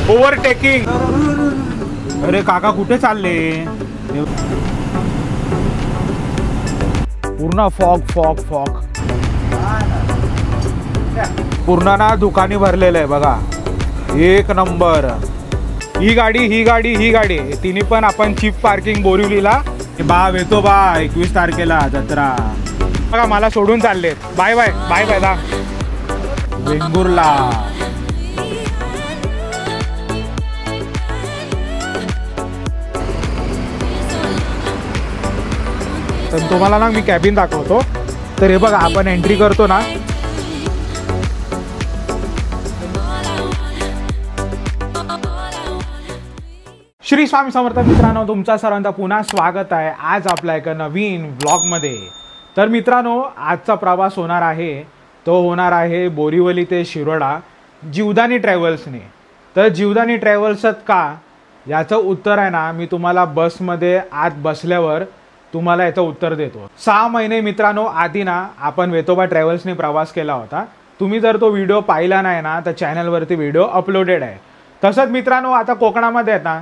Overtaking. अरे काका कुठे चालले? पूर्ण फॉग फॉग फॉग, पूर्ण ना दुकानी भरलेलं आहे बघा। एक नंबर। ही गाडी तिन्ही पण आपण चीप पार्किंग बोरिवलीला। बा येतो बा 21 तारखेला जत्रा बघा। मला सोडून चाललेत। बाय बाय बाय बाय दा वेंगुर्ला। तर तुम्हाला ना मी कॅबिन दाखवतो। तर हे बघा आपण एंट्री करतो ना, श्री स्वामी समर्थ मित्रांनो, तुमचा सर्वांचा पुन्हा स्वागत आहे आज आपल्या एका नवीन व्लॉगमध्ये। तर मित्रांनो, आजचा प्रवास होणार आहे तो होणार आहे बोरिवली ते शिरोडा जीवदानी ट्रॅव्हल्सने। तर जीवदानी ट्रॅव्हल्सत का, याचं उत्तर आहे ना मी तुम्हाला बसमध्ये आत बसल्यावर तुम्हाला याचं उत्तर देतो। 6 महिने मित्रांनो आधी ना आपण वेतोबा ट्रॅव्हल्सने प्रवास केला होता। तुम्ही जर तो व्हिडिओ पाहिला नाही ना तर चॅनलवरती व्हिडिओ अपलोडेड आहे। तसंच मित्रांनो आता कोकणामध्ये आहेत ना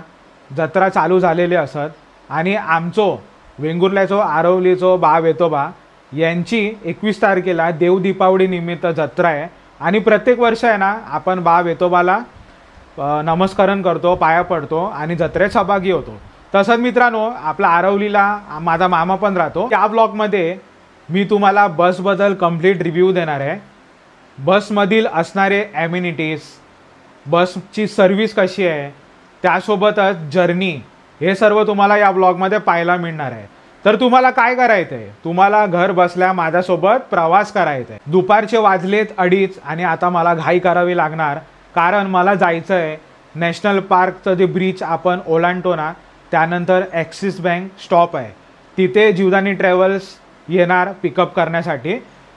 जत्रा चालू झालेली असत आणि आमचो वेंगुर्ल्याचो आरवलीचो बा वेतोबा यांची 21 तारखेला देव दीपावली निमित्त जत्रा आहे। आणि प्रत्येक वर्ष आहे ना आपण बा वेतोबाला नमस्कारण करतो, पाया पडतो आणि जत्रेत सहभागी होतो। तसंच मित्रांनो आपला आरवलीला माझा मामा पण राहतो। या ब्लॉगमध्ये मी तुम्हाला बसबद्दल कंप्लीट रिव्ह्यू देणार आहे। बसमधील असणारे ॲम्युनिटीज, बसची सर्व्हिस कशी आहे, त्यासोबतच जर्नी, हे सर्व तुम्हाला या ब्लॉगमध्ये पाहायला मिळणार आहे। तर तुम्हाला काय करायचं आहे, तुम्हाला घर बसल्या माझ्यासोबत प्रवास करायचा आहे। दुपारचे वाजलेत 2:30 आणि आता मला घाई करावी लागणार, कारण मला जायचं आहे नॅशनल पार्कचं जे ब्रिज आपण ओलांडतो ना त्यानंतर ॲक्सिस बँक स्टॉप आहे तिथे जीवदानी ट्रॅव्हल्स येणार पिकअप करण्यासाठी।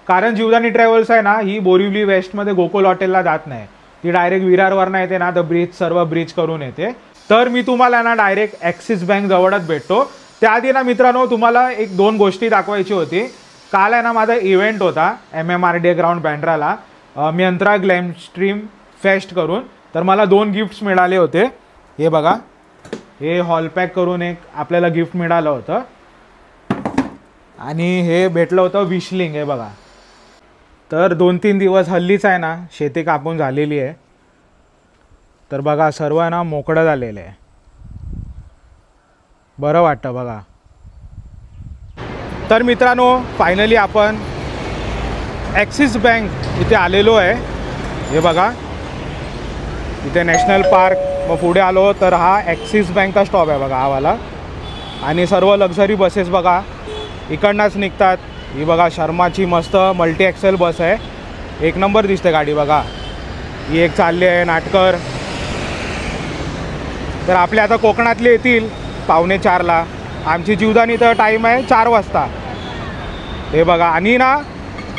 कारण जीवदानी ट्रॅव्हल्स आहे ना ही बोरिवली वेस्टमध्ये गोकुल हॉटेलला जात नाही, ती डायरेक्ट विरारवरनं येते ना तर सर्व ब्रिज करून येते। तर मी तुम्हाला ना डायरेक्ट ॲक्सिस बँक जवळच भेटतो। त्याआधी ना मित्रांनो तुम्हाला 1-2 गोष्टी दाखवायची होती। काल आहे ना माझा इव्हेंट होता MMRDA ग्राउंड बँड्राला, मियंत्रा ग्लॅम स्ट्रीम फेस्ट करून। तर मला 2 गिफ्ट्स मिळाले होते। हे बघा, हे हॉल पॅक करून एक आपल्याला गिफ्ट मिळालं होतं आणि हे भेटलं होतं विशलिंग। हे बघा, तर 2-3 दिवस हल्लीच आहे ना शेती कापून झालेली आहे, तर बघा सर्व ना मोकळं झालेलं आहे, बरं वाटतं बघा। तर मित्रांनो फायनली आपण ॲक्सिस बँक इथे आलेलो आहे। हे बघा इथे नॅशनल पार्क, मग पुढे आलो तर हा ॲक्सिस बँकचा स्टॉप आहे बघा हा वाला। आणि सर्व लक्झरी बसेस बघा इकडनंच निघतात। ही बघा शर्माची मस्त मल्टी ॲक्सेल बस आहे, एक नंबर दिसते गाडी बघा। ही एक चालली आहे नाटकर। तर आपले आता कोकणातले येतील 3:45ला, आमची जीवदानी तर टाईम आहे 4 वाजता। हे बघा, आणि ना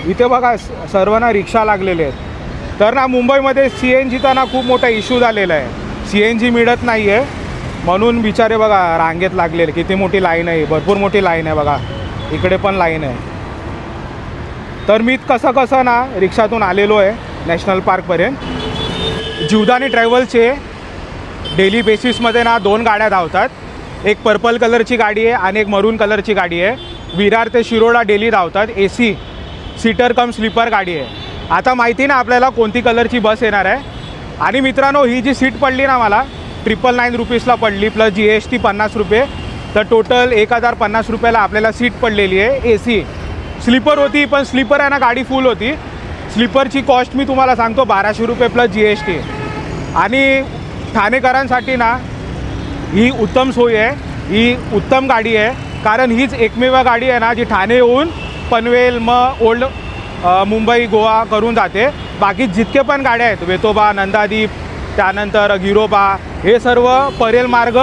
इथे बघा सर्व ना रिक्षा लागलेले आहेत। तर ना मुंबईमध्ये CNGचा ना खूप मोठा इश्यू झालेला आहे, CNG मिळत नाही आहे म्हणून बिचारे बघा रांगेत लागलेले। किती मोठी लाईन आहे, भरपूर मोठी लाईन आहे बघा, इकडे पण लाईन आहे। तर मी कसं ना रिक्षातून आलेलो आहे नॅशनल पार्कपर्यंत। जीवदानी ट्रॅव्हल्सचे डेली बेसिसमध्ये ना 2 गाड्या धावतात, एक पर्पल कलरची गाडी आहे आणि एक मरून कलरची गाडी आहे। विरार ते शिरोडा डेली धावतात, AC सीटर कम स्लीपर गाडी आहे। आता माहिती ना आपल्याला कोणती कलरची बस येणार आहे। आणि मित्रांनो ही जी सीट पडली ना मला 999 रुपीजला पडली प्लस GST 50 रुपये, तर टोटल 1050 रुपयाला आपल्याला सीट पडलेली आहे। AC स्लीपर होती, पण स्लीपर आहे ना गाडी फुल होती। स्लीपरची कॉस्ट मी तुम्हाला सांगतो 1200 रुपये प्लस GST। आणि ठाणेकरांसाठी ना ही उत्तम सोय आहे, ही उत्तम गाडी आहे, कारण हीच एकमेव गाडी आहे ना जी ठाणे येऊन पनवेल मग ओल्ड मुंबई गोवा करून जाते। बाकी जितके पण गाड्या आहेत वेतोबा, नंदादीप, त्यानंतर गिरोबा, हे सर्व परेल मार्ग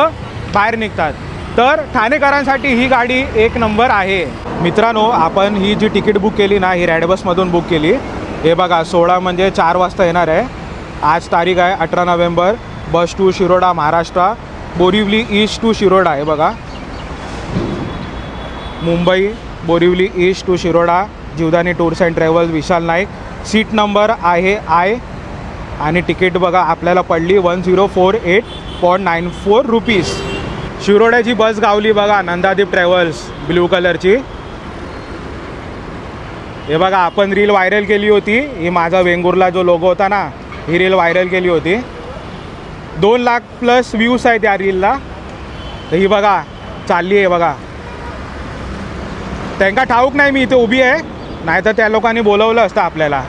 बाहेर निघतात। तर ठाणेकरांसाठी ही गाडी एक नंबर आहे। मित्रांनो आपण ही जी तिकीट बुक केली ना ही रॅड बसमधून बुक केली। हे बघा 16 म्हणजे 4 वाजता येणार आहे। आज तारीख आहे 18 November. Bus to Shiroda Maharashtra, Borivali east to Shiroda. हे बघा Mumbai Borivali east to Shiroda, Jivdani tours and travels, Vishal Naik. Seat number आहे आणि तिकीट बघा आपल्याला पडली 1048.94 रुपीज. शिरोड्याची बस गावली बघा, नंदादीप ट्रॅव्हल्स ब्ल्यू कलरची. हे बघा आपण रील व्हायरल केली होती, ही माझा वेंगुर्ला जो लोगो होता ना, ही रील व्हायरल केली होती. 2 लाख प्लस व्ह्यूज आहेत या रीलला. तर ही बघा चालली आहे बघा. त्यांना ठाऊक नाही मी इथे उभी आहे, नाहीतर त्या लोकांनी बोलवलं असतं आपल्याला.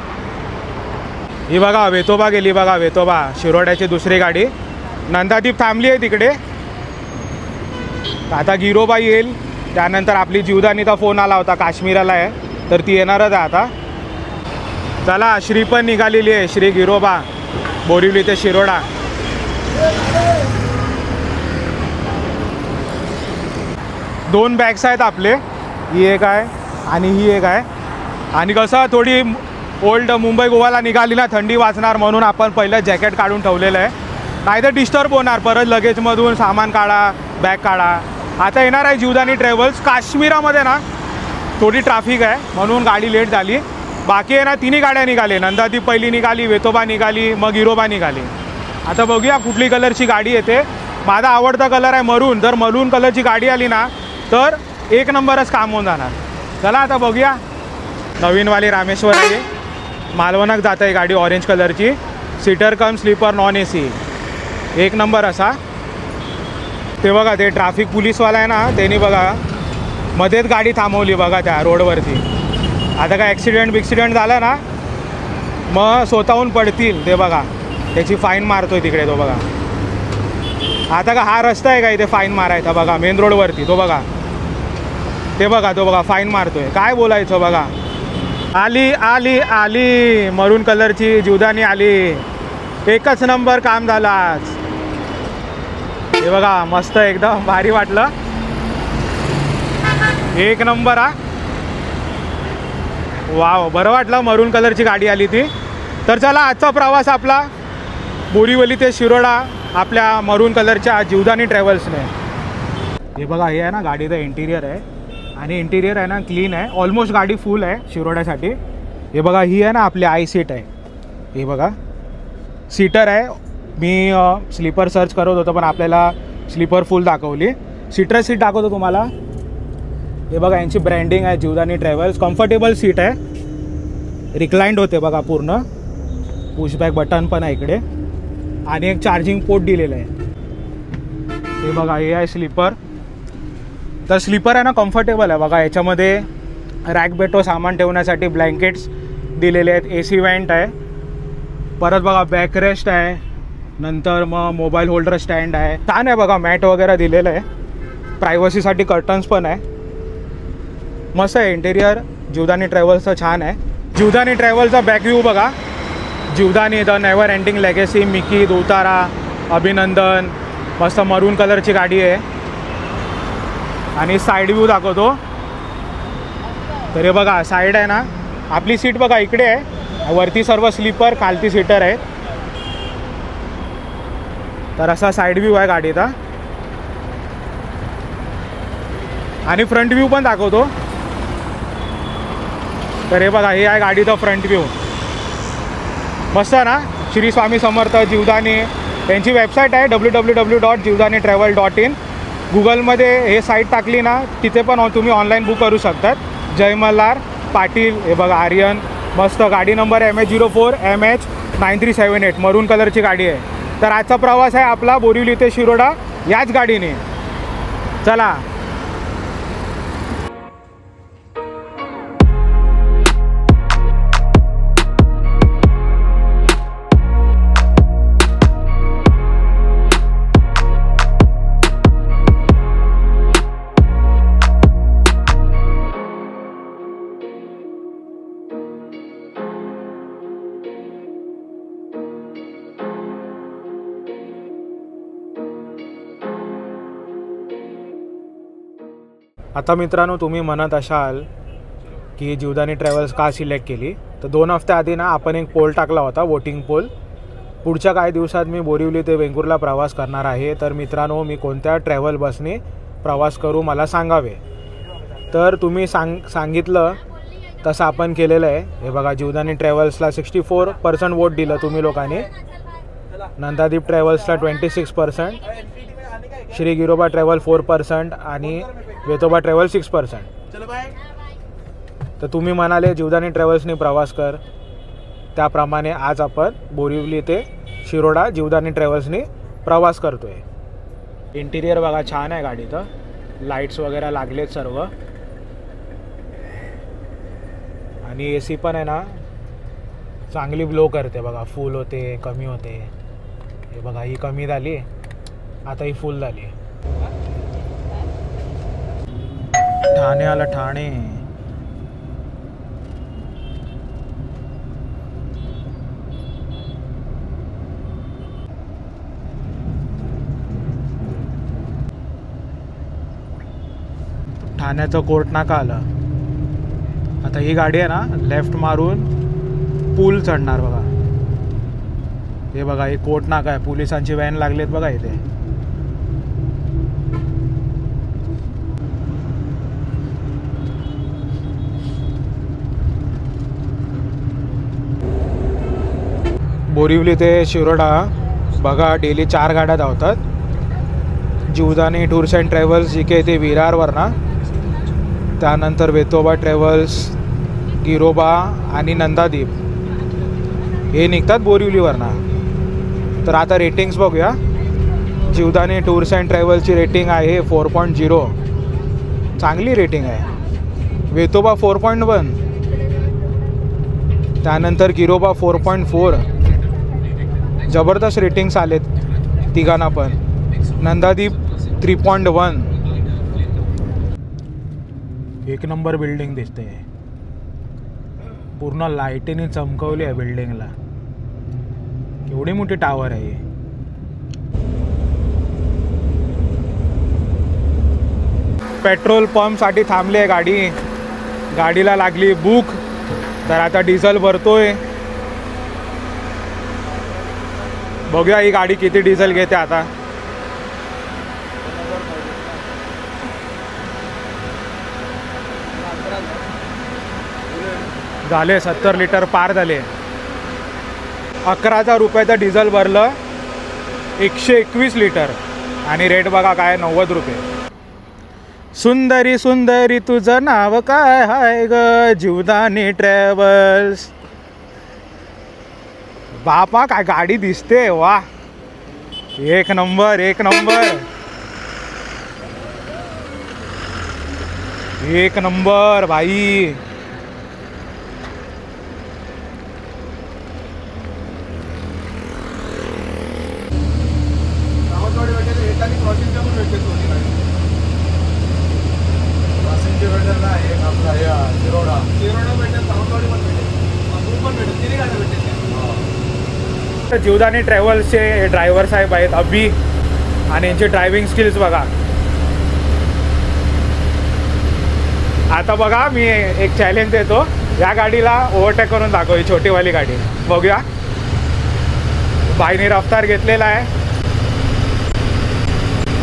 ही बघा वेतोबा गेली बघा, वेतोबा शिरोड्याची दुसरी गाडी. नंदादीप थांबली आहे तिकडे. आता गिरोबा येईल, त्यानंतर आपली जीवदानीचा फोन आला होता, काश्मीराला आहे तर ती येणारच आहे आता. चला श्री पण निघालेली आहे, श्री गिरोबा बोरिवली ते शिरोडा. दोन बॅग्स आहेत आपले, ही एक आहे आणि ही एक आहे. आणि कसं थोडी ओल्ड मुंबई गोवाला निघाली ना, थंडी वाचणार म्हणून आपण पहिलं जॅकेट काढून ठेवलेलं आहे, नाहीतर डिस्टर्ब होणार. परत लगेजमधून सामान काढा, बॅग काढा. आता येणार आहे जीवदानी ट्रॅव्हल्स. काश्मीरामध्ये ना थोडी ट्रॅफिक आहे म्हणून गाडी लेट झाली. बाकी आहे ना तिन्ही गाड्या निघाली. नंदादीप पहिली निघाली, वेतोबा निघाली, मग गिरोबा निघाली. आता बघूया कुठली कलरची गाडी येते. माझा आवडता कलर आहे मरून. जर मरून कलरची गाडी आली ना तर एक नंबरच काम होऊन जाणार. चला आता बघूया. नवीनवाली रामेश्वर आहे, मालवणात जात आहे गाडी, ऑरेंज कलरची. सीटर कम स्लीपर नॉन AC, एक नंबर असा. ते बघा ते ट्रॅफिक पोलीसवाला आहे ना, त्यांनी बघा मध्येच गाडी थांबवली बघा त्या रोडवरती. आता काय ॲक्सिडेंट झाला ना मग स्वतःहून पडतील. ते बघा त्याची फाईन मारतोय तिकडे तो बघा. आता का हा रस्ता आहे का इथे फाईन मारायचा बघा, मेन रोडवरती तो बघा. ते बघा तो बघा फाईन मारतोय. काय बोलायचं बघा. आली आली आली मरून कलरची जीवदानी आली. एकच नंबर काम झालं आज. हे बघा मस्त एकदम भारी वाटलं, एक नंबर. हा वाव, बरं वाटलं मरून कलरची गाडी आली ती. तर चला आजचा प्रवास आपला बोरिवली ते शिरोडा आपल्या मरून कलरच्या जीवदानी ट्रॅव्हल्सने. हे बघा हे आहे ना गाडीचं इंटिरियर आहे, आणि इंटिरियर आहे ना क्लीन आहे. ऑलमोस्ट गाडी फुल आहे शिरोड्यासाठी. हे बघा ही आहे ना आपली आय सीट आहे. हे बघा सीटर आहे. मी स्लीपर सर्च करत होतो पण आपल्याला स्लीपर फुल दाखवली. सीटर सीट दाखवतो तुम्हाला. हे बघा यांची ब्रँडिंग आहे जीवदानी ट्रॅव्हल्स. कम्फर्टेबल सीट आहे, रिक्लाइंड होते बघा पूर्ण. पुशबॅक बटन पण आहे इकडे, आणि एक चार्जिंग पोर्ट दिलेलं आहे. हे बघा हे आहे स्लीपर. तर स्लीपर आहे ना कम्फर्टेबल आहे बघा. याच्यामध्ये रॅक बेटो सामान ठेवण्यासाठी ब्लँकेट्स दिलेले आहेत. AC व्हेंट आहे. परत बघा बॅकरेस्ट आहे. नंतर मग मोबाईल होल्डर स्टँड आहे. छान आहे बघा, मॅट वगैरे दिलेलं आहे. प्रायव्हसीसाठी कर्टन्स पण आहे. मस्त आहे इंटेरियर. जीवदानी ट्रॅव्हल्सचं छान आहे. जीवदानी ट्रॅव्हल्सचा बॅक व्ह्यू बघा. Jivdani the never ending legacy, Mickey, Dotara, अभिनंदन. मस्त मरून कलरची गाडी आहे. आणि साईड व्ह्यू दाखवतो. तर हे बघा साईड आहे ना आपली सीट बघा इकडे आहे. वरती सर्व स्लीपर, खालती सीटर आहे. तर असा साईड व्ह्यू आहे गाडीचा. आणि फ्रंट व्ह्यू पण दाखवतो. तर हे बघा हे आहे गाडीचा फ्रंट व्ह्यू. मस्त ना. श्री स्वामी समर्थ जीवदानी यांची वेबसाईट आहे www.jiwdanitravel.in. गुगलमध्ये हे साईट टाकली ना तिथे पण तुम्ही ऑनलाईन बुक करू शकतात. जय मल्हार पाटील. हे बघा आर्यन. मस्त गाडी नंबर MH04 MH9378 मरून कलरची गाडी आहे. तर आजचा प्रवास आहे आपला बोरिवली ते शिरोडा याच गाडीने. चला. आता मित्रांनो तुम्ही म्हणत असाल की जीवदानी ट्रॅव्हल्स का सिलेक्ट केली, तर 2 हफ्त्याआधी ना आपण एक पोल टाकला होता, वोटिंग पोल. पुढच्या काही दिवसात मी बोरिवली ते वेंगुर्ला प्रवास करणार आहे. तर मित्रांनो मी कोणत्या ट्रॅव्हल बसने प्रवास करू मला सांगावे. तर तुम्ही सांगितलं तसं आपण केलेलं आहे. हे बघा, जीवदानी ट्रॅव्हल्सला 64% वोट दिलं तुम्ही लोकांनी, नंदादीप ट्रॅव्हल्सला 26%, श्री गिरोबा ट्रॅव्हल 4% आणि वेतोबा ट्रॅव्हल 6%. तर तुम्ही म्हणाले जीवदानी ट्रॅव्हल्सने प्रवास कर, त्याप्रमाणे आज आपण बोरिवली ते शिरोडा जीवदानी ट्रॅव्हल्सने प्रवास करतोय. इंटिरियर बघा छान आहे गाडीचं, लाईट्स वगैरे लागलेत सर्व, आणि AC पण आहे ना चांगली ब्लो करते बघा. फुल होते, कमी होते. हे बघा, ही कमी झाली, आता ही फुल झाली. ठाणे आला, ठाणे. ठाण्याचं कोर्ट नाका आलं. आता ही गाडी आहे ना लेफ्ट मारून पूल चढणार बघा. हे बघा, हे कोर्ट नाका आहे, पोलिसांची व्हॅन लागलेत बघा इथे. बोरिवली ते शिरोडा बघा डेली 4 गाड्या धावतात. जीवदानी टूर्स अँड ट्रॅव्हल्स जी काही ते विरारवर ना, त्यानंतर वेतोबा ट्रॅव्हल्स, गिरोबा आणि नंदादीप हे निघतात बोरिवलीवरनं. तर आता रेटिंग्स बघूया. जीवदानी टूर्स अँड ट्रॅव्हल्सची रेटिंग आहे 4.0, चांगली रेटिंग आहे. वेतोबा 4.1, त्यानंतर गिरोबा 4.4, जबरदस्त रेटिंग्स आलेत तिघांना पण. नंदादीप 3.1. एक नंबर बिल्डिंग दिसते, पूर्ण लाईटीने चमकवली आहे बिल्डिंगला. केवढी मोठी टावर आहे. पेट्रोल पंपसाठी थांबली आहे गाडी, गाडीला लागली भूक, तर आता डिझेल भरतोय. बघूया ही गाडी किती डिझेल घेते आता. झाले 70 लिटर पार झाले. 11,000 रुपयाचं डिझेल भरलं, 121 लिटर, आणि रेट बघा काय 90 रुपये. सुंदरी सुंदरी तुझं नाव काय आहे ग जीवदानी ट्रॅव्हल्स. बापा काय गाडी दिसते, वा, एक नंबर, एक नंबर, एक नंबर भाई. जीवदानी ट्रॅव्हल्सचे ड्रायव्हर साहेब आहेत अभि, आणि यांचे ड्रायव्हिंग स्किल्स बघा. आता बघा मी एक चॅलेंज देतो, या गाडीला ओव्हरटेक करून दाखव. ही छोटीवाली गाडी बघूया. बाईने रफ्तार घेतलेला आहे,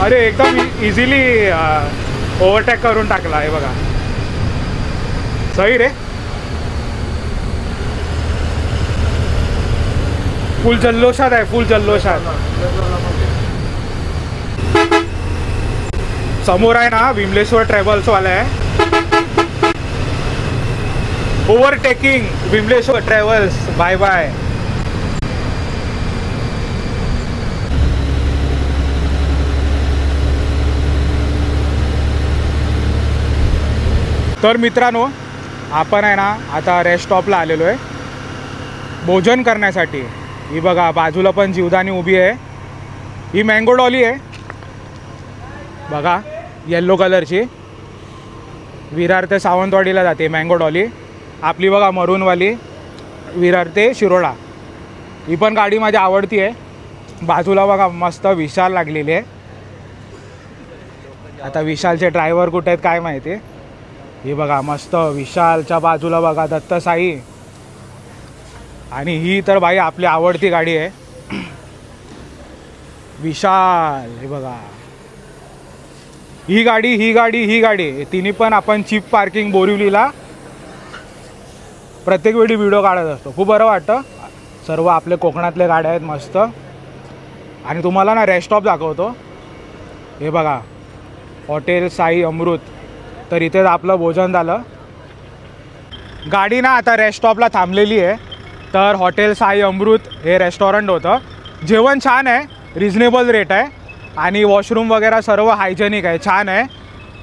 अरे एकदम इझिली ओव्हरटेक करून टाकला आहे बघा. सही रे, फुल जल्लोषात आहे, फुल जल्लोषात. समोर आहे ना विमलेश्वर ट्रॅव्हल्सवाला आहे. Overtaking Vimleshwar travels, bye bye. तर मित्रांनो, आपण आहे ना आता रेस्ट स्टॉपला आलेलो आहे भोजन करण्यासाठी. ही बघा बाजूला पण जीवदानी उभी आहे. ही मँगो डॉली आहे बघा, येल्लो कलरची. विरार ते सावंतवाडीला जाते मँगो डॉली. आपली बघा मरूनवाली विरार ते शिरोडा. ही पण गाडी माझी आवडती आहे. बाजूला बघा मस्त विशाल लागलेली आहे. आता विशालचे ड्रायव्हर कुठे आहेत काय माहिती. ही बघा मस्त विशालच्या बाजूला बघा दत्तसाई. आणि ही तर भाई आपली आवडती गाडी आहे विशाल. हे बघा ही गाडी, ही गाडी, ही गाडी, तिन्ही पण आपण चीप पार्किंग बोरिवलीला प्रत्येक वेळी व्हिडिओ काढत असतो. खूप बरं वाटतं. सर्व आपले कोकणातले गाड्या आहेत मस्त. आणि तुम्हाला ना रेस्ट स्टॉप दाखवतो. हे बघा, हॉटेल साई अमृत. तर इथेच आपलं भोजन झालं. गाडी ना आता रेस्ट स्टॉपला थांबलेली आहे. तर हॉटेल साई अमृत हे रेस्टॉरंट होतं. जेवण छान आहे, रिजनेबल रेट आहे आणि वॉशरूम वगैरे सर्व हायजेनिक आहे, छान आहे.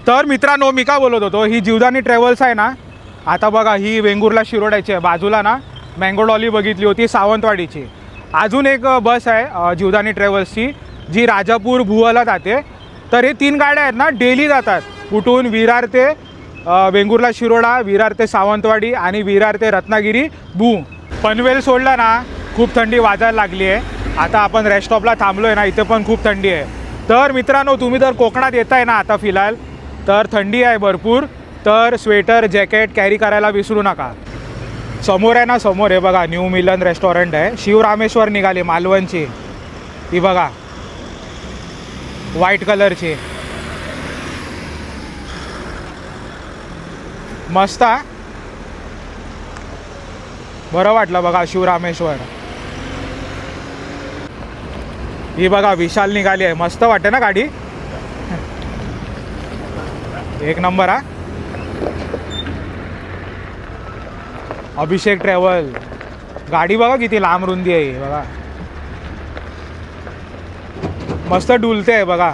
तर मित्रांनो, मी काय बोलत होतो, ही जीवदानी ट्रॅव्हल्स आहे ना, आता बघा ही वेंगुर्ला शिरोड्याची आहे. बाजूला ना मँगो डॉली बघितली होती सावंतवाडीची. अजून एक बस आहे जीवदानी ट्रॅव्हल्सची जी राजापूर भुवला जाते. तर हे 3 गाड्या आहेत ना डेली जातात. कुठून? विरार ते वेंगुर्ला शिरोडा, विरार ते सावंतवाडी आणि विरार ते रत्नागिरी भू. पनवेल सोडला ना खूप थंडी वाजायला लागली आहे. आता आपण रेस्ट स्टॉपला थांबलो आहे ना, इथे पण खूप थंडी आहे. तर मित्रांनो, तुम्ही जर कोकणात येताय ना आता फिलहाल, तर थंडी आहे भरपूर. तर स्वेटर जॅकेट कॅरी करायला विसरू नका. समोर आहे ना, समोर हे बघा न्यू मिलन रेस्टॉरंट आहे. शिवरामेश्वर निघाली मालवणची. ही बघा व्हाईट कलरची, मस्त. बरं वाटलं बघा शिवरामेश्वर. ही बघा विशाल निघाली आहे, मस्त वाटते ना गाडी, एक नंबर. हा अभिषेक ट्रॅव्हल. गाडी बघा किती लांब रुंदी आहे बघा, मस्त डुलते आहे बघा.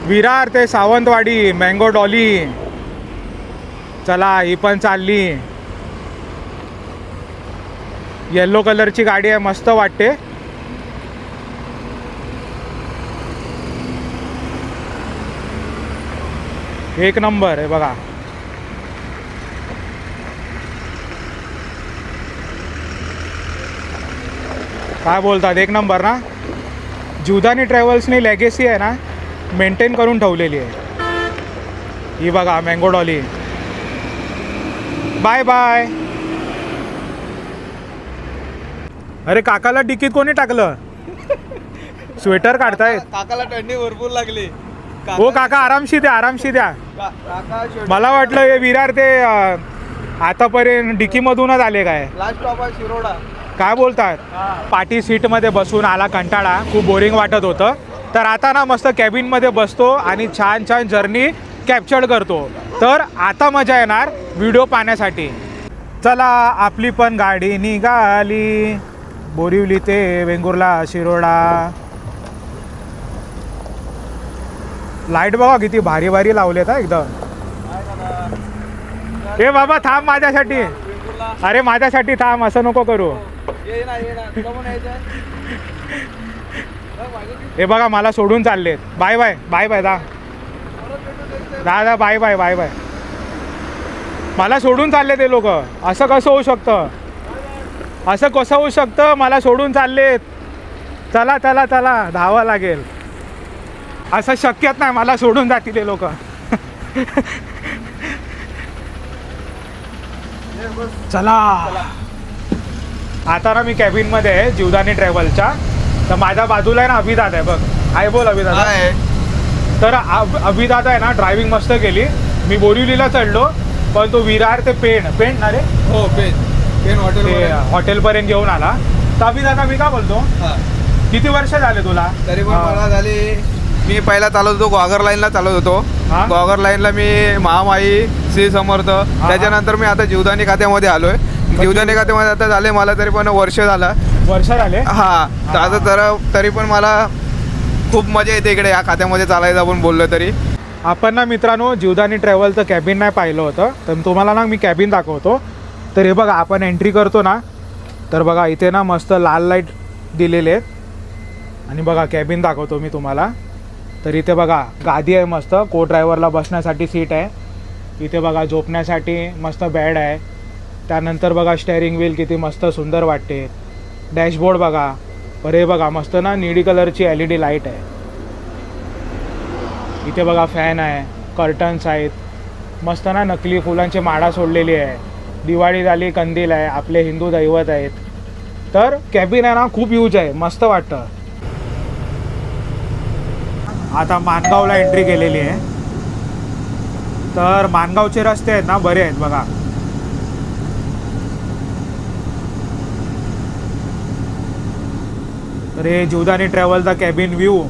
विरार ते सावंतवाडी मँगो डॉली. चला ही पण चालली. येल्लो कलरची गाडी आहे, मस्त वाटते. एक नंबर आहे बघा. काय बोलतात, एक नंबर ना. जीवदानी ट्रॅव्हल्सनी लेगेसी आहे ना मेंटेन करून ठेवलेली आहे. ही बघा मँगो डॉली. Bye bye. अरे काकाला डिकीत कोणी टाकलं? स्वेटर काढतायत. काकाला थंडी भरपूर लागली. हो काका, आरामशी द्या, आरामशी द्या. मला वाटलं हे विरार ते आतापर्यंत डिकीमधूनच आले काय? लास्ट स्टॉप आहे शिरोडा. काय बोलतात? पार्टी सीटमध्ये बसून आला कंटाळा, खूप बोरिंग वाटत होतं. तर आता ना मस्त कॅबिनमध्ये बसतो आणि छान छान जर्नी कॅप्चर करतो. तर आता मजा येणार व्हिडिओ पाहण्यासाठी. चला आपली पण गाडी निघाली. बोरिवली ते वेंगुर्ला शिरोडा. लाईट बघा किती भारी भारी लावलेत हा एकदम. हे बाबा थांब माझ्यासाठी. अरे माझ्यासाठी थांब, असं नको करू. हे बघा मला सोडून चाललेत. Bye bye bye bye. दादा बाय बाय बाय बाय. मला सोडून चालले ते लोक. असं कसं होऊ शकतं? असं कसं होऊ शकतं? मला सोडून चाललेत. चला चला चला, धावा लागेल. असं शक्यच नाही, मला सोडून जातील ते लोक. चला आता ना मी कॅबिनमध्ये आहे जीवदानी ट्रॅव्हलच्या. तर माझ्या बाजूला आहे ना अभिदादा आहे बघ. हाय बोल अभिदादा. तर अभिदादा आहे ना ड्रायव्हिंग मस्त केली. मी बोरिवलीला चढलो पण तो विरार ते पेण ना रे. हो पेण हॉटेलपर्यंत घेऊन आला. तर अभिदादा मी का बोलतो, किती वर्ष झाले तुला? तरी पण मला झाली. मी पहिला चालवत होतो गॉगर लाईनला चालवत होतो. गॉगर लाईनला मी महामाई श्री समर्थ. त्याच्यानंतर मी आता जीवदानी खात्यामध्ये आलोय. जीवदानी खात्यामध्ये आता झाले मला तरी पण वर्ष झाले. हा तर आता तरी पण मला खूप मजा येते इकडे या खात्यामध्ये चालायचं आपण बोललो तरी. आपण ना मित्रांनो जीवदानी ट्रॅव्हलचं कॅबिन नाही पाहिलं होतं, तर तुम्हाला ना मी कॅबिन दाखवतो. तर हे बघा आपण एंट्री करतो ना, तर बघा इथे ना मस्त लाल लाईट दिलेले आहेत. आणि बघा कॅबिन दाखवतो मी तुम्हाला. तर इथे बघा गादी आहे मस्त, को ड्रायव्हरला बसण्यासाठी सीट आहे. इथे बघा झोपण्यासाठी मस्त बेड आहे. त्यानंतर बघा स्टेअरिंग व्हील किती मस्त सुंदर वाटते. डॅशबोर्ड बघा. पर हे बघा मस्त ना निळी कलरची LED लाईट आहे. इथे बघा फॅन आहे, कर्टन्स आहेत. मस्त ना नकली फुलांची माळा सोडलेली आहे. दिवाळी झाली, कंदील आहे, आपले हिंदू दैवत आहेत. तर कॅबिन आहे ना खूप यूज आहे, मस्त वाटतं. आता माणगावला एंट्री केलेली आहे. तर माणगावचे रस्ते आहेत ना बरे आहेत बघा. तर हे जीवदानी ट्रॅव्हलचा कॅबिन व्ह्यू.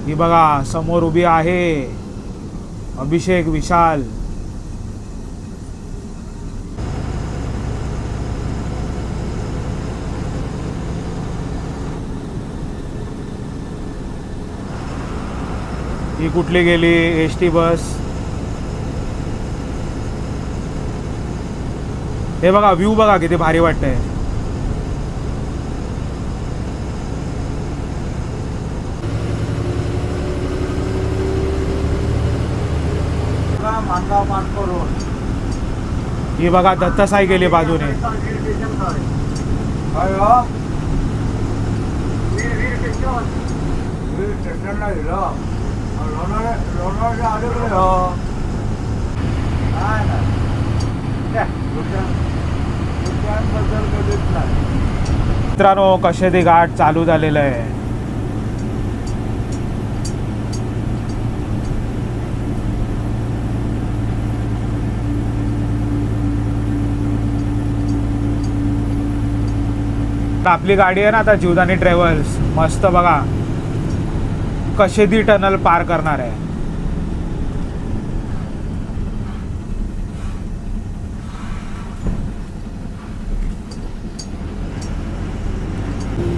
ही बघा समोर उभी आहे अभिषेक विशाल. ही कुठली गेली एसटी बस. हे बघा व्ह्यू बघा किती भारी वाटतंय. ही बघा दत्तसाई गेली बाजूने. मित्रांनो कशेदी घाट चालू झालेलं आहे. आपली गाडी आहे ना आता जीवदानी ट्रॅव्हल्स मस्त बघा कशेदी टनल पार करणार आहे.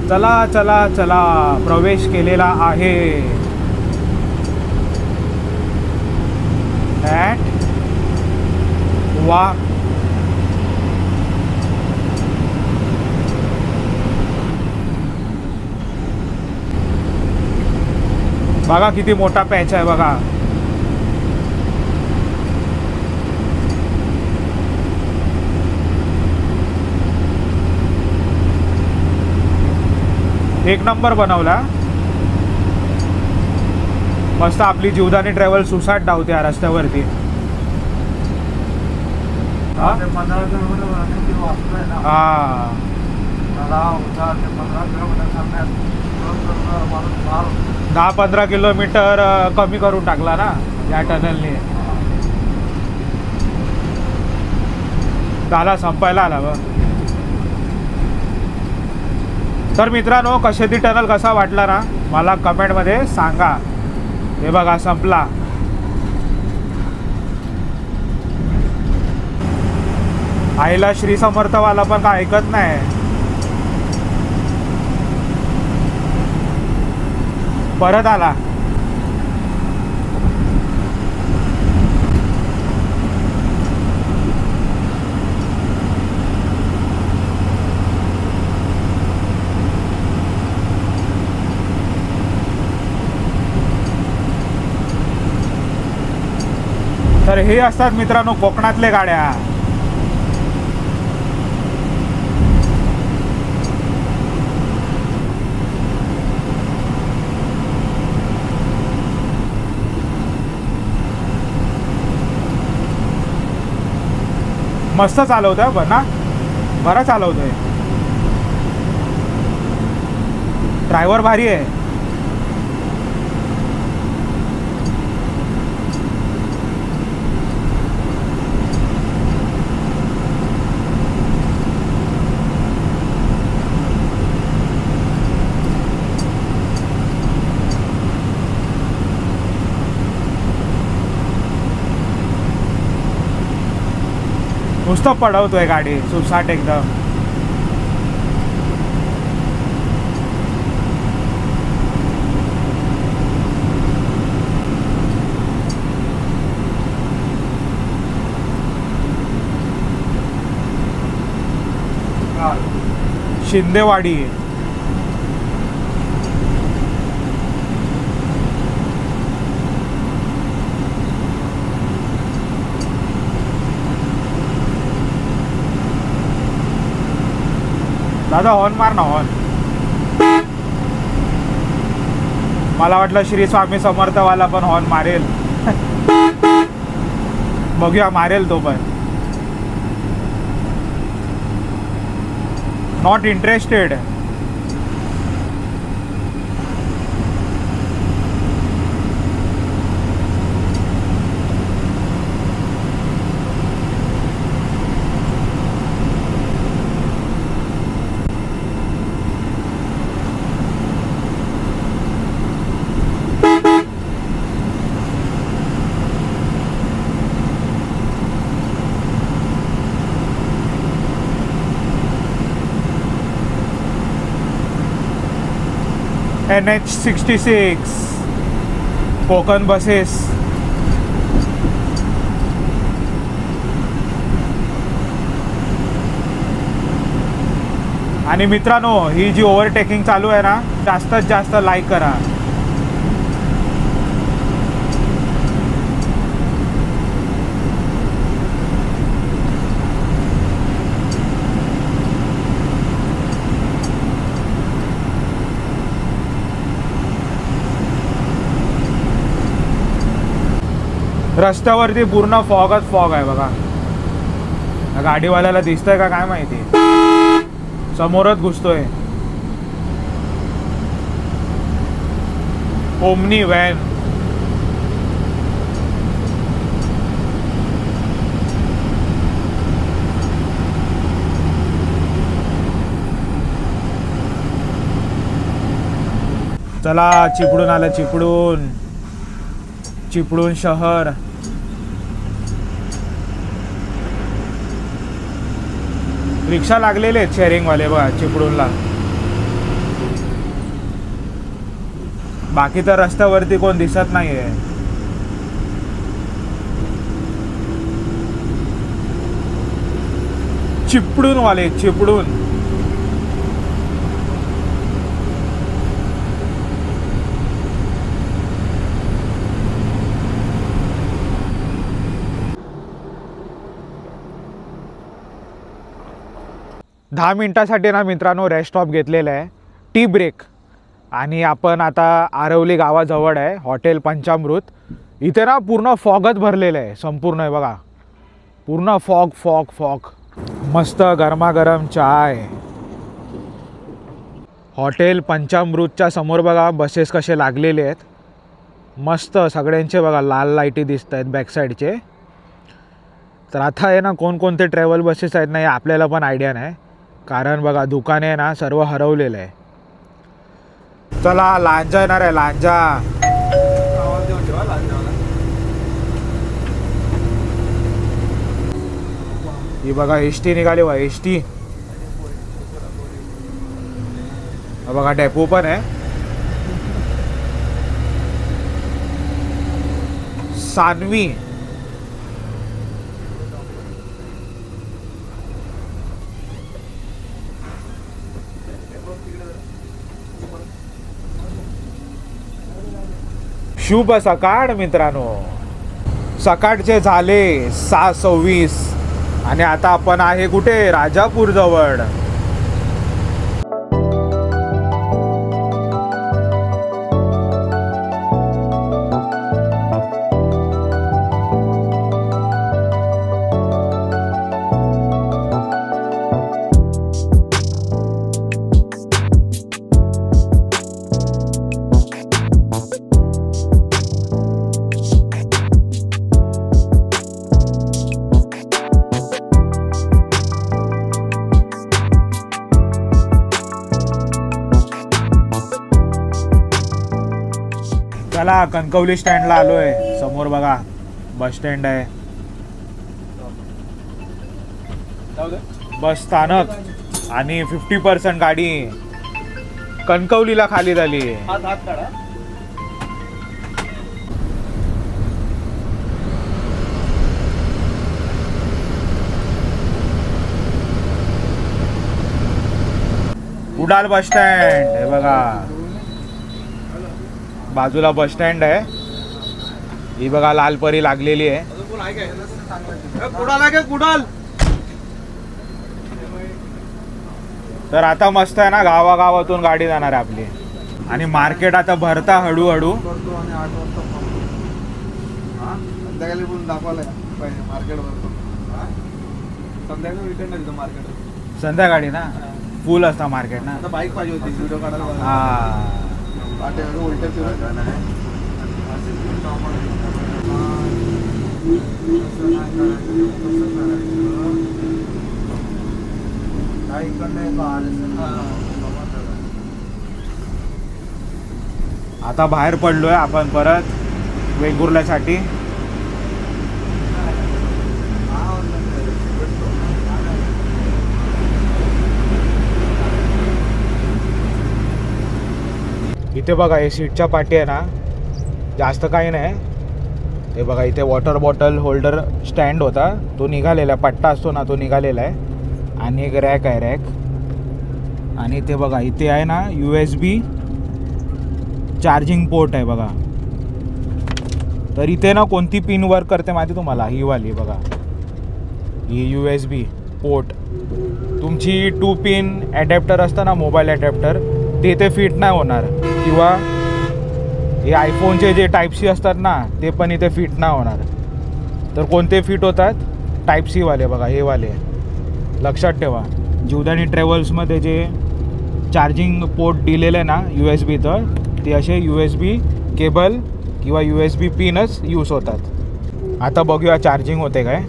चला चला चला प्रवेश केलेला आहे. वा बघा किती मोठा पॅच आहे बघा. एक नंबर बनवला मस्त. आपली जीवदानी ट्रॅव्हल सुसाट धावते या रस्त्यावरती. हा 10-15 किलोमीटर कमी करून टाकला ना या टनलने. झाला संपायला आला बघ. तर मित्रांनो कशेदी टनल कसा वाटला ना मला कमेंटमध्ये सांगा. हे बघा संपला. आईला श्री समर्थवाला पण काय ऐकत नाही. परत आला. तर हे असतात मित्रांनो कोकणातले गाड्या. मस्त चालवतोय पण ना बरा चालवतोय. ड्रायव्हर भारी आहे. नुसतं पडवतोय गाडी सुसाट एकदम. शिंदेवाडी दादा हॉर्न मार ना हॉर्न. मला वाटलं श्री स्वामी समर्थवाला पण हॉर्न मारेल. बघूया मारेल तो पण. Not interested. NH66 Konkan buses. आणि मित्रांनो, ही जी ओव्हरटेकिंग चालू आहे ना, जास्तीत जास्त लाईक करा. रस्त्यावरती पूर्ण फॉगच फॉग आहे बघा. गाडीवाल्याला दिसतंय का काय माहिती. समोरच घुसतोय ओमनी व्हॅन. चला चिपळूण आलं. चिपळूण शहर. रिक्षा लागलेले आहेत शेअरिंगवाले बघा चिपळूणला. बाकी तर रस्त्यावरती कोण दिसत नाहीये. चिपळूणवाले चिपळूण. दहा मिनिटासाठी ना मित्रांनो रेस्ट स्टॉप घेतलेला आहे. Tea break. आणि आपण आता आरवली गावाजवळ आहे हॉटेल पंचामृत. इथे ना पूर्ण फॉगच भरलेलं आहे संपूर्ण. आहे बघा पूर्ण फॉग फॉग फॉग. मस्त गरमागरम चाय. हॉटेल पंचामृतच्या समोर बघा बसेस कसे लागलेले आहेत. मस्त सगळ्यांचे बघा लाल लाईटी दिसत आहेत बॅक साईडचे. तर आता आहे ना कोणकोणते ट्रॅव्हल बसेस आहेत ना हे आपल्याला पण आयडिया नाही. कारण बघा दुकाने आहे ना सर्व हरवलेलं आहे. चला लांजा येणार आहे. लांजा. ही बघा एस टी निघाली बघा. एस टी बघा डेपो पण आहे. सानवी. शुभ सकाळ मित्रांनो. सकाळचे झाले 6:26 आणि आता आपण आहे कुठे राजापूर जवळ. चला कणकवली स्टँडला आलोय. समोर बघा बस स्टँड आहे. बस स्थानक आणि 50% गाडी कणकवलीला खाली झाली. उडाल बस स्टँड. हे बघा बाजूला बस स्टँड आहे. ही बघा लालपरी लागलेली आहे. तर आता मस्त आहे ना गावागावातून गाडी जाणार आहे आपली. आणि मार्केट आता भरता हळूहळू. करतो आणि 8 वाजता थांबतो. हा संध्याकाळी पण दाखवायला पाहिजे मार्केट भरतो. हा संध्याकाळी रिटर्न येतो मार्केट. संध्याकाळी ना फुल असता मार्केट ना. आता बाईक पाहिजे होती व्हिडिओ काढायला. हा पाटे उलट्या फिरत आता बाहेर पडलोय आपण परत वेंगुर्ल्यासाठी. इथे बघा हे सीटच्या पाठी आहे ना, जास्त काही नाही. हे बघा इथे वॉटर बॉटल होल्डर स्टँड होता, तो निघालेला आहे. पट्टा असतो ना तो निघालेला आहे. आणि एक रॅक आहे, रॅक. आणि ते बघा इथे आहे ना USB चार्जिंग पोर्ट आहे बघा. तर इथे ना कोणती पिन वर्क करते माहिती तुम्हाला? ही वाली बघा, ही USB पोर्ट. तुमची 2 पिन ॲडॅप्टर असतं ना, मोबाईल ॲडॅप्टर, ते इथे फिट नाही होणार. किंवा हे आयफोनचे जे टाईप C असतात ना, ते पण इथे फिट नाही होणार. तर कोणते फिट होतात? टाईप C वाले बघा, हे वाले लक्षात ठेवा. जीवदानी ट्रॅव्हल्समध्ये जे चार्जिंग पोर्ट दिलेलं आहे ना USB, तर ते असे USB केबल किंवा USB पिनच यूज होतात. आता बघूया चार्जिंग होते काय.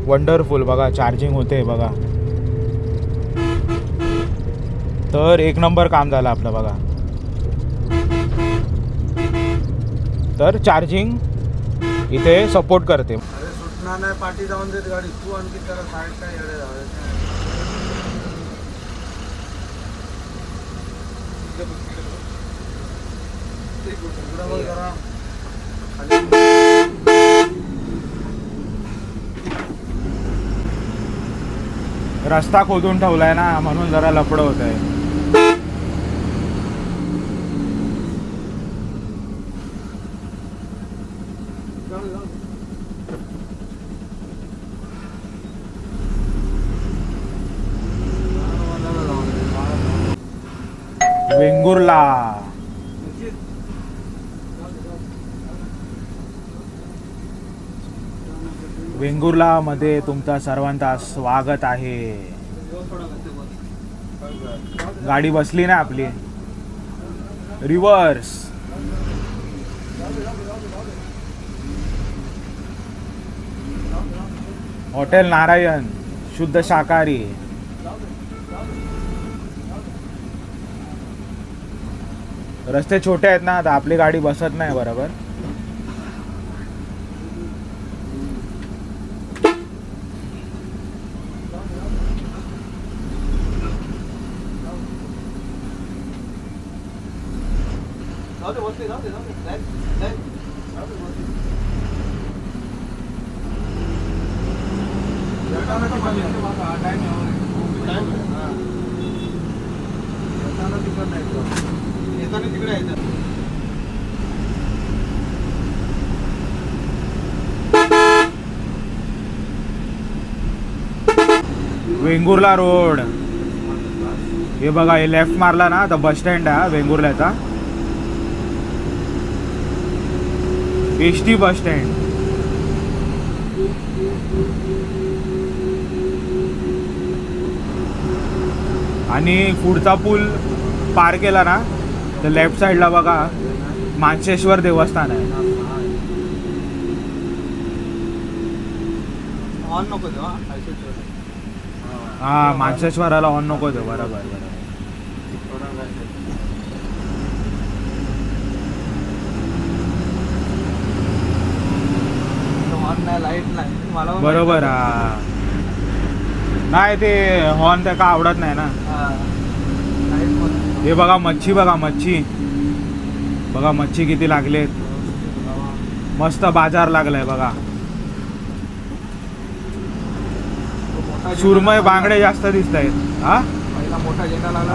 वंडरफुल बघा, चार्जिंग होते बघा. तर एक नंबर काम झालं आपलं बघा. तर चार्जिंग इथे सपोर्ट करते. सुटणार नाही, पाठी जाऊन देत गाडी. तू आणखी त्याला साईड काय येडे रस्ता खोदून ठेवलाय ना, म्हणून जरा लफडं होत आहे. वेंगुर्ला वेंगुर्लामध्ये तुमचा सर्वांचा स्वागत आहे. गाडी बसली ना आपली. रिव्हर्स. हॉटेल नारायण शुद्ध शाकाहारी. रस्ते छोटे आहेत ना, तर आपली गाडी बसत नाही बरोबर. वेंगुर्ला रोड. हे बघा, हे लेफ्ट मारला ना तर बस स्टँड आहे वेंगुर्ल्याचा. ST bus stand. आणि पुढचा पूल पार केला ना तर लेफ्ट साईडला बघा मानसेश्वर देवस्थान आहे. ऑन नको देऊ. हा, मानसेश्वराला ऑन नको देऊ. बरोबर बरोबर. लाईट नाही मला बरोबर. हा नाही, ते हॉर्न त्या का आवडत नाही ना. हे बघा मच्छी, बघा मच्छी, बघा मच्छी किती लागलेत. मस्त बाजार लागलाय बघा. सुरमई बांगडे जास्त दिसत आहेत. हा, पहिला मोठा झेंडा लागला.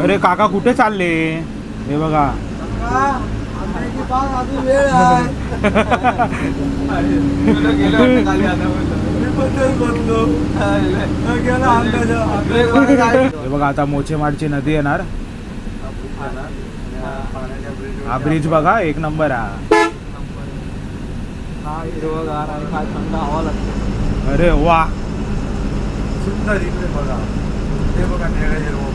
अरे काका कुठे चालले? हे बघा हे बघा आता मोचेमाडची नदी येणार. हा ब्रिज बघा एक नंबर आहे. अरे वा सुंदर इकडे बघा. ते बघा निळं हिरवं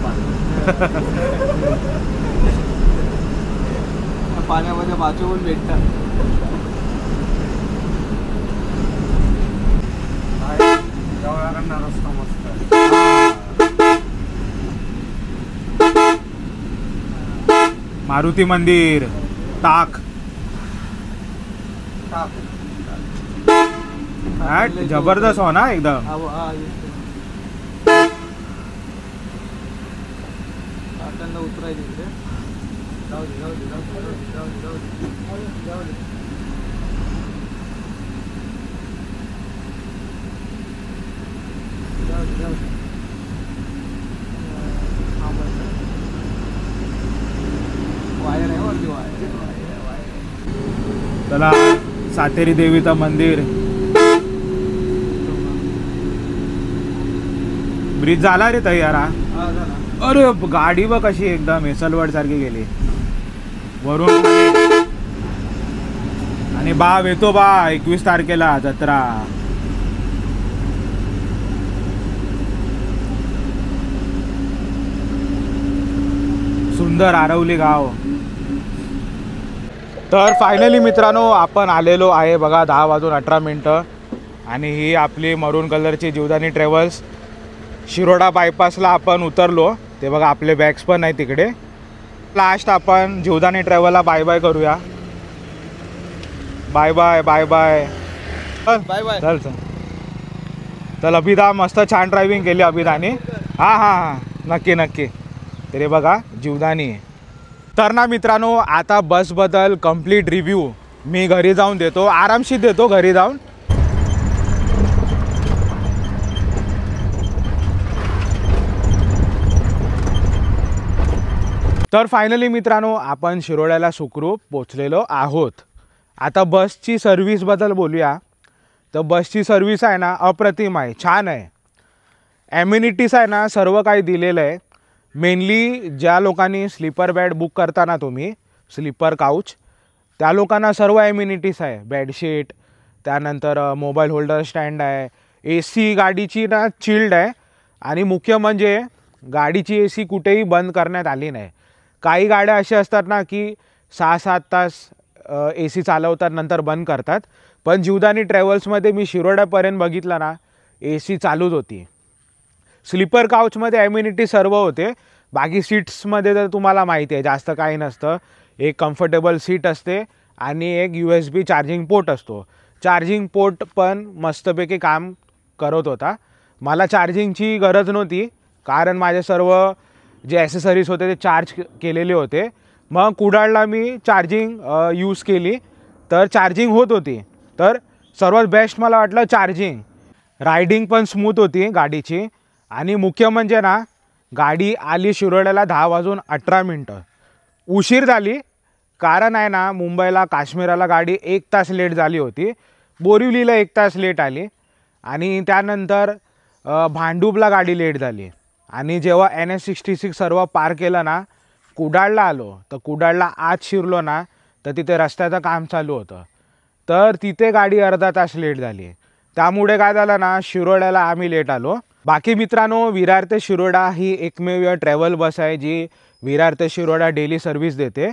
पाण्यामध्ये बाजू पण भेटतात. रस्ता मस्त मारुती मंदिर टाक जबरदस्त हो ना एकदम. उतरायचं इकडे. जाऊ दे जाऊ दे जाऊ दे जाऊ दे जाऊ दे जाऊ दे. वायर आहे वरती वायर. चला सातेरी देवीचं मंदिर. ब्रिज झाला रे तयार. अरे गाडी बघ कशी एकदम हेसलवड सारखी गेली वरून. आणि बाव येतो बा 21 तारखेला जत्रा. सुंदर आरवली गाव. तर फायनली मित्रांनो आपण आलेलो आहे बघा 10:18 आणि ही आपली मरून कलरची जीवदानी ट्रॅव्हल्स. शिरोडा बायपासला आपण उतरलो. ते बघा आपले बॅग्स पण आहे तिकडे. लास्ट आपण जीवदानी ट्रॅव्हलला बाय बाय करूया. Bye bye bye bye bye bye. चल चल चल. अभिदा मस्त छान ड्रायव्हिंग केली अभिदाने. हां हां हां नक्की नक्की. तरी बघा जीवदानी. तर ना मित्रांनो आता बसबद्दल कंप्लीट रिव्ह्यू मी घरी जाऊन देतो. आरामशीर देतो घरी जाऊन. तर फायनली मित्रांनो आपण शिरोड्याला सुखरूप पोचलेलो आहोत. आता बसची सर्व्हिसबद्दल बोलूया. तर बसची सर्व्हिस आहे ना अप्रतिम आहे, छान आहे. ॲम्युनिटीज आहे ना सर्व काही दिलेलं आहे. मेनली ज्या लोकांनी स्लीपर बेड बुक करताना तुम्ही स्लीपर काउच त्या लोकांना सर्व ॲम्युनिटीज आहे. बेडशीट, त्यानंतर मोबाईल होल्डर स्टँड आहे. AC गाडीची ना चिल्ड आहे. आणि मुख्य म्हणजे गाडीची AC कुठेही बंद करण्यात आली नाही. काही गाड्या अशा असतात ना की 6-7 तास AC चालवतात नंतर बंद करतात. पण जीवदानी ट्रॅव्हल्समध्ये मी शिरोड्यापर्यंत बघितलं ना AC चालूच होती. स्लीपर काउचमध्ये ॲम्युनिटी सर्व होते. बाकी सीट्समध्ये तर तुम्हाला माहिती आहे जास्त काही नसतं. एक कम्फर्टेबल सीट असते आणि एक USB चार्जिंग पोर्ट असतो. चार्जिंग पोर्ट पण मस्तपैकी काम करत होता. मला चार्जिंगची गरज नव्हती कारण माझे सर्व जे ॲसेसरीज होते ते चार्ज केलेले होते. मग कुडाळला मी चार्जिंग यूज केली तर चार्जिंग होत होती. तर सर्वात बेस्ट मला वाटलं चार्जिंग. रायडिंग पण स्मूथ होती गाडीची. आणि मुख्य म्हणजे ना गाडी आली शिरोड्याला 10:18. उशीर झाली कारण आहे ना मुंबईला काश्मीराला गाडी 1 तास लेट झाली होती. बोरिवलीला 1 तास लेट आली. आणि त्यानंतर भांडूपला गाडी लेट झाली. आणि जेव्हा NH66 सर्व पार केलं ना कुडाळला आलो. तर कुडाळला आत शिरलो ना तर तिथे रस्त्याचं काम चालू होतं. तर तिथे गाडी अर्धा तास लेट झाली. त्यामुळे काय झालं ना शिरोड्याला आम्ही लेट आलो. बाकी मित्रांनो विरार ते शिरोडा ही एकमेव ट्रॅव्हल बस आहे जी विरार ते शिरोडा डेली सर्व्हिस देते.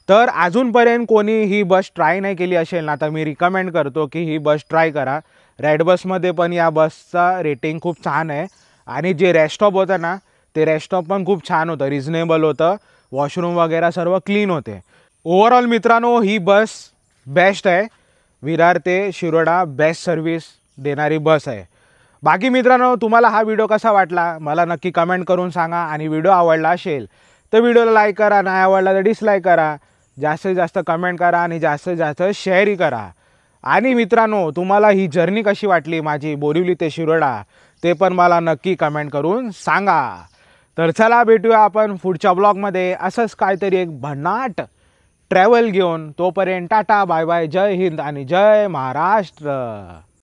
तर अजूनपर्यंत कोणी ही बस ट्राय नाही केली असेल ना तर मी रिकमेंड करतो की ही बस ट्राय करा. रेड बसमध्ये पण या बसचा रेटिंग खूप छान आहे. आणि जे रेस्टॉप होतं ना ते रेस्टॉप पण खूप छान होतं, रिजनेबल होतं. वॉशरूम वगैरे सर्व क्लीन होते. ओव्हरऑल मित्रांनो ही बस बेस्ट आहे. विरार ते शिरोडा बेस्ट सर्व्हिस देणारी बस आहे. बाकी मित्रांनो तुम्हाला हा व्हिडिओ कसा वाटला मला नक्की कमेंट करून सांगा. आणि व्हिडिओ आवडला असेल तर व्हिडिओला लाईक करा, नाही आवडला तर डिसलाईक करा. जास्तीत जास्त कमेंट करा आणि जास्तीत जास्त शेअरही करा. आणि मित्रांनो तुम्हाला ही जर्नी कशी वाटली माझी बोरिवली ते शिरोडा ते पण मला नक्की कमेंट करून सांगा. तर चला भेटूया आपण पुढच्या ब्लॉगमध्ये असंच काहीतरी एक भन्नाट ट्रॅव्हल घेऊन. तोपर्यंत टाटा बाय बाय, जय हिंद आणि जय महाराष्ट्र.